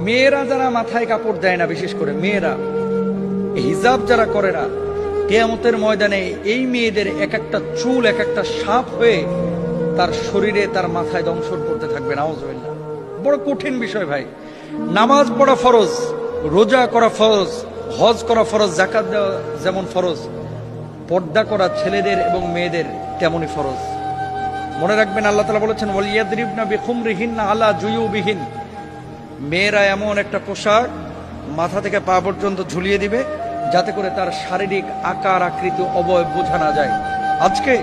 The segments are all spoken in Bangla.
মেয়েরা যারা মাথায় কাপড় দেয় না, বিশেষ করে মেয়েরা হিজাব যারা করে না, কিয়ামতের ময়দানে এই মেয়েদের এক একটা চুল এক একটা সাপ হয়ে তার শরীরে তার মাথায় দংশন করতে থাকবে। নাউজুবিল্লাহ। বড় কঠিন বিষয় ভাই। নামাজ পড়া ফরজ, রোজা করা ফরজ, হজ করা ফরজ, যাকাত দেওয়া যেমন ফরজ, পর্দা করা ছেলেদের এবং মেয়েদের তেমনই ফরজ। মনে রাখবেন, আল্লাহ তাআলা বলেছেন ওয়ালিয়াদরিবনা বিখুমরিহিন্না আলা জুয়ুবিহিন, মেয়েরা এমন একটা পোশাক মাথা থেকে পা পর্যন্ত ঝুলিয়ে দিবে যাতে করে তার শারীরিক আকার আকৃতি অবয়ব বোঝা না যায়। আজকে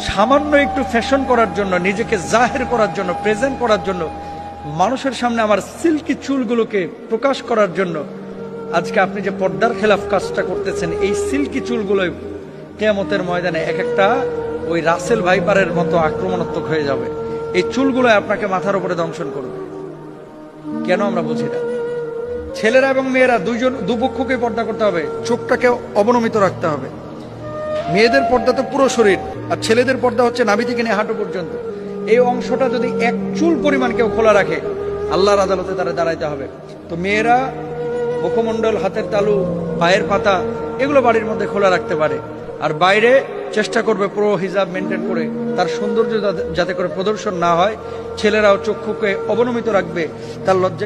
সামান্য একটু ফ্যাশন করার জন্য, নিজেকে জাহের করার জন্য, প্রেজেন্ট করার জন্য, মানুষের সামনে আমার সিল্কি চুলগুলোকে প্রকাশ করার জন্য আজকে আপনি যে পর্দার খেলাফ কাজটা করতেছেন, এই সিল্কি চুলগুলোই কিয়ামতের ময়দানে এক একটা ওই রাসেল ভাইপারের মতো আক্রমণাত্মক হয়ে যাবে। এই চুলগুলো আপনাকে মাথার উপরে দংশন করবে। কেন আমরা বুঝি না? ছেলেরা এবং মেয়েরা দুপক্ষকে পর্দা করতে হবে, চোখটাকে অবনমিত রাখতে হবে। মেয়েদের পর্দা তো পুরো শরীর, আর ছেলেদের পর্দা হচ্ছে নাভি থেকে নিয়ে হাঁটু পর্যন্ত। এই অংশটা যদি এক চুল পরিমাণ কেউ খোলা রাখে, আল্লাহর আদালতে তারা দাঁড়াইতে হবে। তো মেয়েরা মুখমণ্ডল, হাতের তালু, পায়ের পাতা এগুলো বাড়ির মধ্যে খোলা রাখতে পারে, আর বাইরে চেষ্টা করবে পুরো হিজাব মেনটেন করে তার সৌন্দর্য যাতে করে প্রদর্শন না হয়। ছেলেরাও চক্ষুকে অবনমিত রাখবে, তার লজ্জা